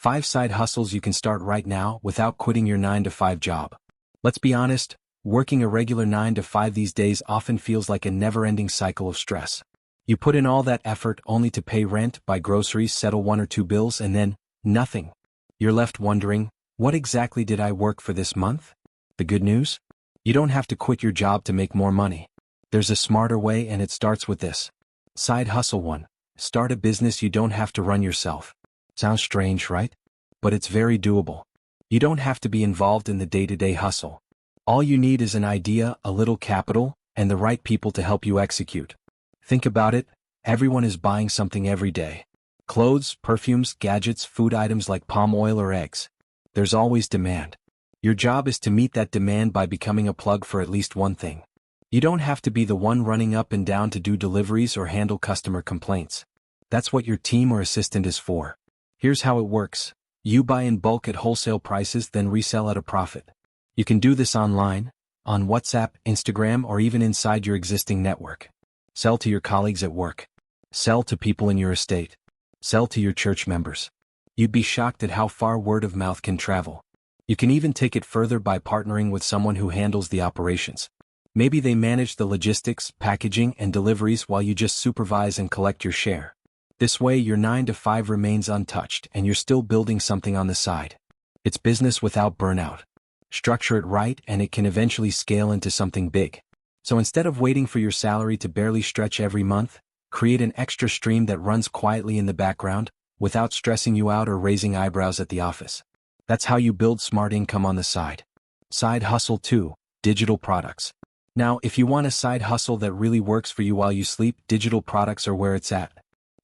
5 side hustles you can start right now without quitting your 9-to-5 job. Let's be honest, working a regular 9-to-5 these days often feels like a never-ending cycle of stress. You put in all that effort only to pay rent, buy groceries, settle 1 or 2 bills, and then, nothing. You're left wondering, what exactly did I work for this month? The good news? You don't have to quit your job to make more money. There's a smarter way, and it starts with this. Side hustle 1. Start a business you don't have to run yourself. Sounds strange, right? But it's very doable. You don't have to be involved in the day-to-day hustle. All you need is an idea, a little capital, and the right people to help you execute. Think about it, everyone is buying something every day. Clothes, perfumes, gadgets, food items like palm oil or eggs. There's always demand. Your job is to meet that demand by becoming a plug for at least one thing. You don't have to be the one running up and down to do deliveries or handle customer complaints. That's what your team or assistant is for. Here's how it works. You buy in bulk at wholesale prices, then resell at a profit. You can do this online, on WhatsApp, Instagram, or even inside your existing network. Sell to your colleagues at work. Sell to people in your estate. Sell to your church members. You'd be shocked at how far word of mouth can travel. You can even take it further by partnering with someone who handles the operations. Maybe they manage the logistics, packaging, and deliveries while you just supervise and collect your share. This way your 9-to-5 remains untouched and you're still building something on the side. It's business without burnout. Structure it right and it can eventually scale into something big. So instead of waiting for your salary to barely stretch every month, create an extra stream that runs quietly in the background, without stressing you out or raising eyebrows at the office. That's how you build smart income on the side. Side hustle 2, digital products. Now, if you want a side hustle that really works for you while you sleep, digital products are where it's at.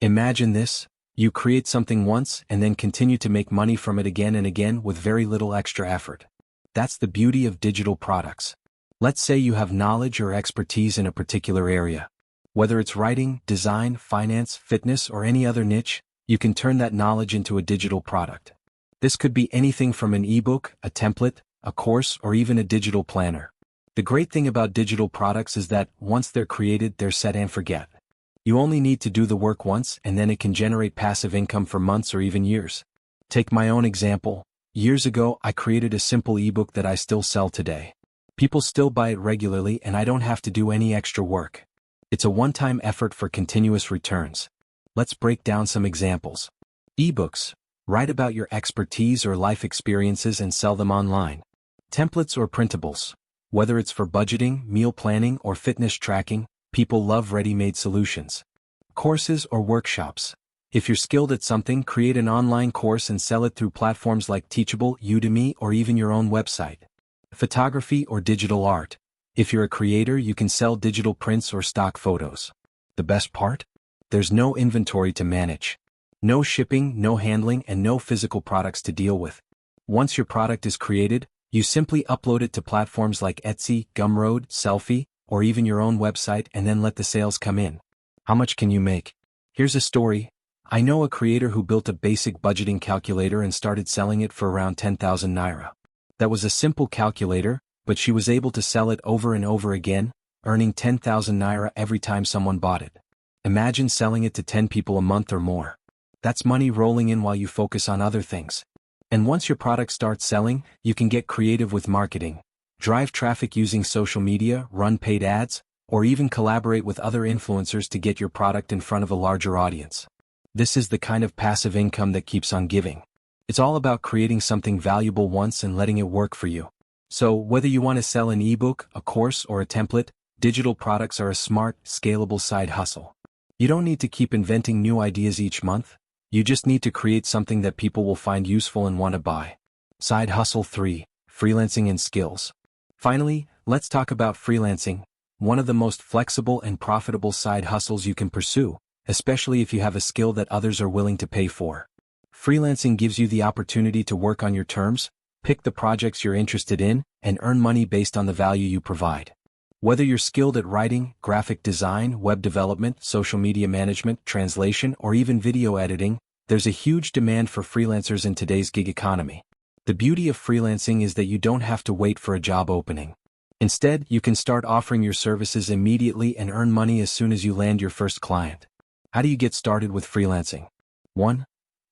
Imagine this, you create something once and then continue to make money from it again and again with very little extra effort. That's the beauty of digital products. Let's say you have knowledge or expertise in a particular area. Whether it's writing, design, finance, fitness, or any other niche, you can turn that knowledge into a digital product. This could be anything from an ebook, a template, a course, or even a digital planner. The great thing about digital products is that, once they're created, they're set and forget. You only need to do the work once and then it can generate passive income for months or even years. Take my own example. Years ago, I created a simple ebook that I still sell today. People still buy it regularly and I don't have to do any extra work. It's a one-time effort for continuous returns. Let's break down some examples. Ebooks. Write about your expertise or life experiences and sell them online. Templates or printables. Whether it's for budgeting, meal planning, or fitness tracking, people love ready-made solutions. Courses or workshops. If you're skilled at something, create an online course and sell it through platforms like Teachable, Udemy, or even your own website. Photography or digital art. If you're a creator, you can sell digital prints or stock photos. The best part? There's no inventory to manage. No shipping, no handling, and no physical products to deal with. Once your product is created, you simply upload it to platforms like Etsy, Gumroad, Selfie, or even your own website and then let the sales come in. How much can you make? Here's a story. I know a creator who built a basic budgeting calculator and started selling it for around 10,000 naira. That was a simple calculator, but she was able to sell it over and over again, earning 10,000 naira every time someone bought it. Imagine selling it to 10 people a month or more. That's money rolling in while you focus on other things. And once your product starts selling, you can get creative with marketing. Drive traffic using social media, run paid ads, or even collaborate with other influencers to get your product in front of a larger audience. This is the kind of passive income that keeps on giving. It's all about creating something valuable once and letting it work for you. So, whether you want to sell an ebook, a course, or a template, digital products are a smart, scalable side hustle. You don't need to keep inventing new ideas each month. You just need to create something that people will find useful and want to buy. Side hustle 3, freelancing and skills. Finally, let's talk about freelancing, one of the most flexible and profitable side hustles you can pursue, especially if you have a skill that others are willing to pay for. Freelancing gives you the opportunity to work on your terms, pick the projects you're interested in, and earn money based on the value you provide. Whether you're skilled at writing, graphic design, web development, social media management, translation, or even video editing, there's a huge demand for freelancers in today's gig economy. The beauty of freelancing is that you don't have to wait for a job opening. Instead, you can start offering your services immediately and earn money as soon as you land your first client. How do you get started with freelancing? 1.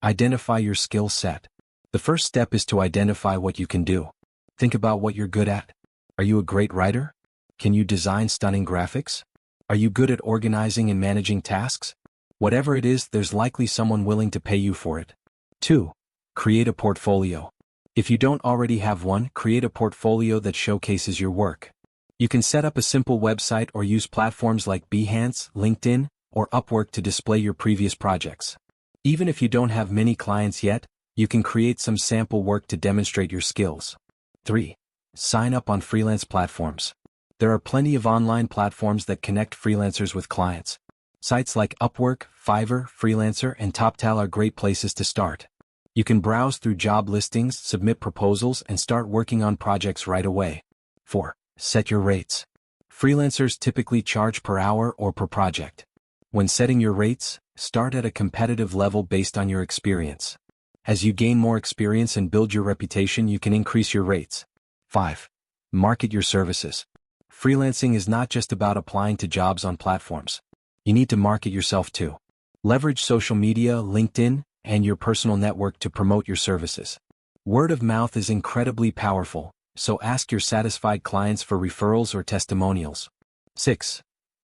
Identify your skill set. The first step is to identify what you can do. Think about what you're good at. Are you a great writer? Can you design stunning graphics? Are you good at organizing and managing tasks? Whatever it is, there's likely someone willing to pay you for it. 2. Create a portfolio. If you don't already have one, create a portfolio that showcases your work. You can set up a simple website or use platforms like Behance, LinkedIn, or Upwork to display your previous projects. Even if you don't have many clients yet, you can create some sample work to demonstrate your skills. 3. Sign up on freelance platforms. There are plenty of online platforms that connect freelancers with clients. Sites like Upwork, Fiverr, Freelancer, and TopTal are great places to start. You can browse through job listings, submit proposals, and start working on projects right away. 4. Set your rates. Freelancers typically charge per hour or per project. When setting your rates, start at a competitive level based on your experience. As you gain more experience and build your reputation, you can increase your rates. 5. Market your services. Freelancing is not just about applying to jobs on platforms. You need to market yourself too. Leverage social media, LinkedIn, and your personal network to promote your services. Word of mouth is incredibly powerful, so ask your satisfied clients for referrals or testimonials. 6.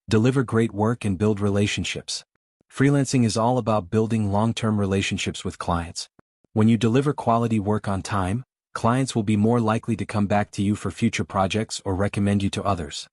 Deliver great work and build relationships. Freelancing is all about building long-term relationships with clients. When you deliver quality work on time, clients will be more likely to come back to you for future projects or recommend you to others.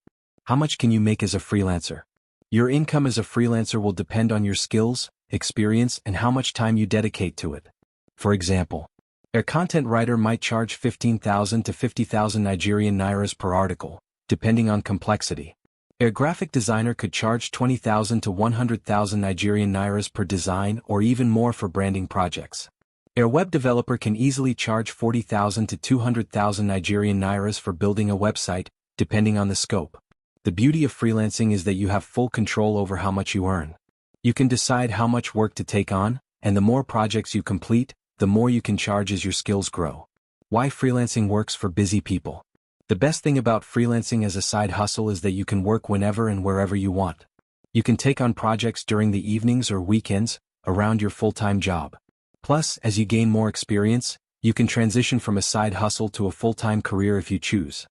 How much can you make as a freelancer? Your income as a freelancer will depend on your skills, experience, and how much time you dedicate to it. For example, a content writer might charge 15,000 to 50,000 Nigerian nairas per article, depending on complexity. A graphic designer could charge 20,000 to 100,000 Nigerian nairas per design or even more for branding projects. A web developer can easily charge 40,000 to 200,000 Nigerian nairas for building a website, depending on the scope. The beauty of freelancing is that you have full control over how much you earn. You can decide how much work to take on, and the more projects you complete, the more you can charge as your skills grow. Why freelancing works for busy people. The best thing about freelancing as a side hustle is that you can work whenever and wherever you want. You can take on projects during the evenings or weekends, around your full-time job. Plus, as you gain more experience, you can transition from a side hustle to a full-time career if you choose.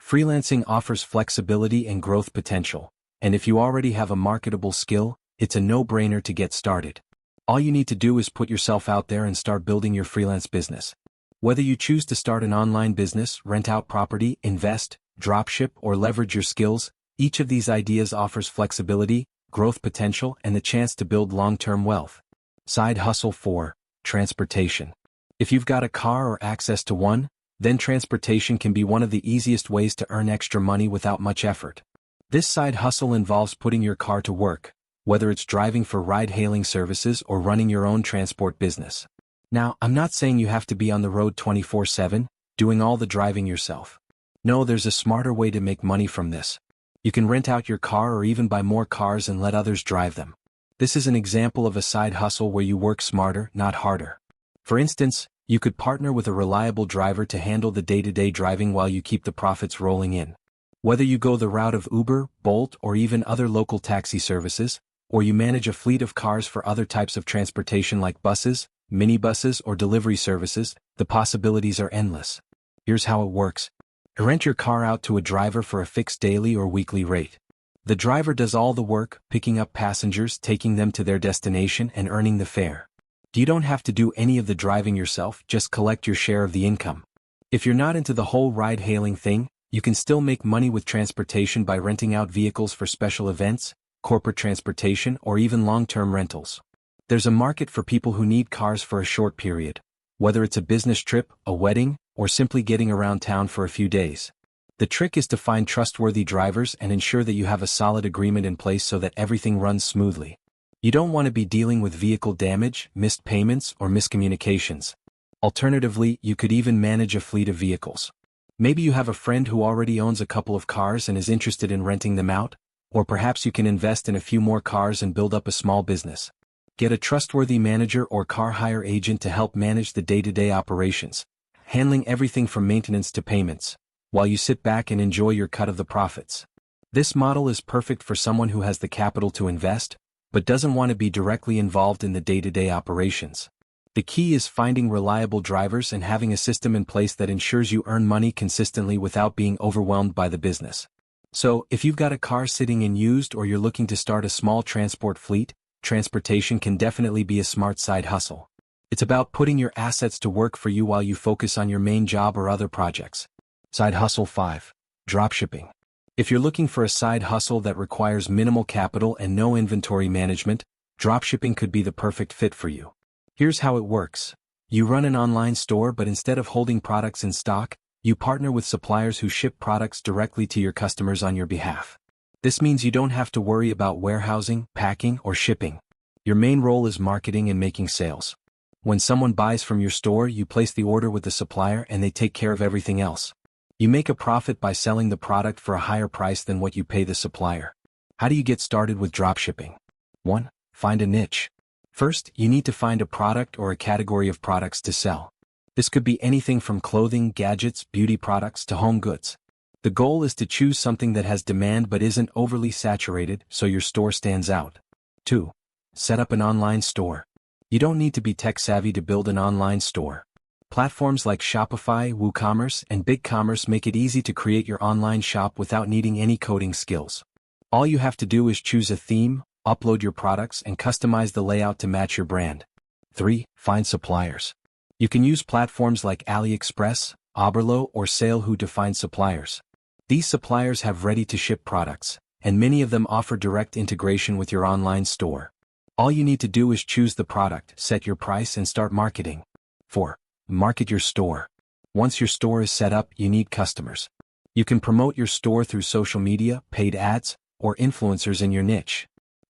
Freelancing offers flexibility and growth potential, and if you already have a marketable skill, it's a no-brainer to get started. All you need to do is put yourself out there and start building your freelance business. Whether you choose to start an online business, rent out property, invest, dropship, or leverage your skills, each of these ideas offers flexibility, growth potential, and the chance to build long-term wealth. Side hustle 4. Transportation. If you've got a car or access to one, then transportation can be one of the easiest ways to earn extra money without much effort. This side hustle involves putting your car to work, whether it's driving for ride-hailing services or running your own transport business. Now, I'm not saying you have to be on the road 24/7, doing all the driving yourself. No, there's a smarter way to make money from this. You can rent out your car or even buy more cars and let others drive them. This is an example of a side hustle where you work smarter, not harder. For instance, you could partner with a reliable driver to handle the day-to-day driving while you keep the profits rolling in. Whether you go the route of Uber, Bolt, or even other local taxi services, or you manage a fleet of cars for other types of transportation like buses, minibuses, or delivery services, the possibilities are endless. Here's how it works. Rent your car out to a driver for a fixed daily or weekly rate. The driver does all the work, picking up passengers, taking them to their destination, and earning the fare. You don't have to do any of the driving yourself, just collect your share of the income. If you're not into the whole ride-hailing thing, you can still make money with transportation by renting out vehicles for special events, corporate transportation, or even long-term rentals. There's a market for people who need cars for a short period, whether it's a business trip, a wedding, or simply getting around town for a few days. The trick is to find trustworthy drivers and ensure that you have a solid agreement in place so that everything runs smoothly. You don't want to be dealing with vehicle damage, missed payments, or miscommunications. Alternatively, you could even manage a fleet of vehicles. Maybe you have a friend who already owns a couple of cars and is interested in renting them out, or perhaps you can invest in a few more cars and build up a small business. Get a trustworthy manager or car hire agent to help manage the day-to-day operations, handling everything from maintenance to payments, while you sit back and enjoy your cut of the profits. This model is perfect for someone who has the capital to invest, but doesn't want to be directly involved in the day-to-day operations. The key is finding reliable drivers and having a system in place that ensures you earn money consistently without being overwhelmed by the business. So, if you've got a car sitting in used or you're looking to start a small transport fleet, transportation can definitely be a smart side hustle. It's about putting your assets to work for you while you focus on your main job or other projects. Side hustle 5. Dropshipping. If you're looking for a side hustle that requires minimal capital and no inventory management, dropshipping could be the perfect fit for you. Here's how it works. You run an online store, but instead of holding products in stock, you partner with suppliers who ship products directly to your customers on your behalf. This means you don't have to worry about warehousing, packing, or shipping. Your main role is marketing and making sales. When someone buys from your store, you place the order with the supplier and they take care of everything else. You make a profit by selling the product for a higher price than what you pay the supplier. How do you get started with dropshipping? 1. Find a niche. First, you need to find a product or a category of products to sell. This could be anything from clothing, gadgets, beauty products to home goods. The goal is to choose something that has demand but isn't overly saturated so your store stands out. 2. Set up an online store. You don't need to be tech-savvy to build an online store. Platforms like Shopify, WooCommerce, and BigCommerce make it easy to create your online shop without needing any coding skills. All you have to do is choose a theme, upload your products, and customize the layout to match your brand. 3. Find suppliers. You can use platforms like AliExpress, Oberlo, or Sale to find suppliers. These suppliers have ready-to-ship products, and many of them offer direct integration with your online store. All you need to do is choose the product, set your price, and start marketing. 4. Market your store. Once your store is set up, you need customers. You can promote your store through social media, paid ads, or influencers in your niche.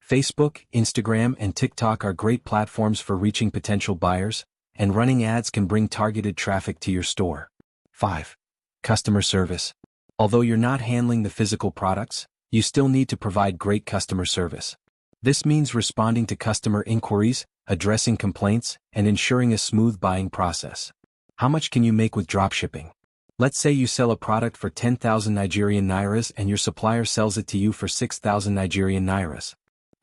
Facebook, Instagram, and TikTok are great platforms for reaching potential buyers, and running ads can bring targeted traffic to your store. 5. Customer service. Although you're not handling the physical products, you still need to provide great customer service. This means responding to customer inquiries, addressing complaints, and ensuring a smooth buying process. How much can you make with dropshipping? Let's say you sell a product for 10,000 Nigerian Nairas and your supplier sells it to you for 6,000 Nigerian Nairas.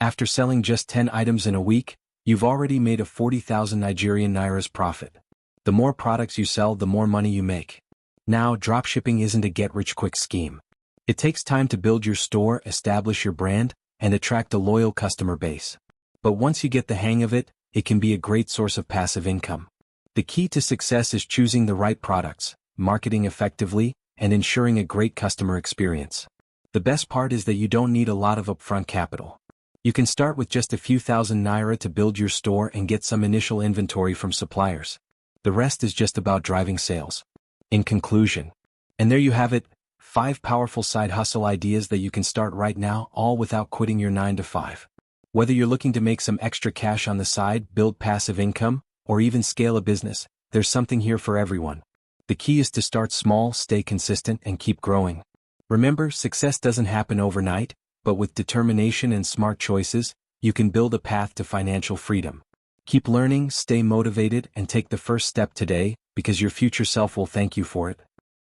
After selling just 10 items in a week, you've already made a 40,000 Nigerian Nairas profit. The more products you sell, the more money you make. Now, dropshipping isn't a get-rich-quick scheme. It takes time to build your store, establish your brand, and attract a loyal customer base. But once you get the hang of it, it can be a great source of passive income. The key to success is choosing the right products, marketing effectively, and ensuring a great customer experience. The best part is that you don't need a lot of upfront capital. You can start with just a few thousand naira to build your store and get some initial inventory from suppliers. The rest is just about driving sales. In conclusion, and there you have it, 5 powerful side hustle ideas that you can start right now, all without quitting your 9-to-5. Whether you're looking to make some extra cash on the side, build passive income, or even scale a business, there's something here for everyone. The key is to start small, stay consistent, and keep growing. Remember, success doesn't happen overnight, but with determination and smart choices, you can build a path to financial freedom. Keep learning, stay motivated, and take the first step today, because your future self will thank you for it.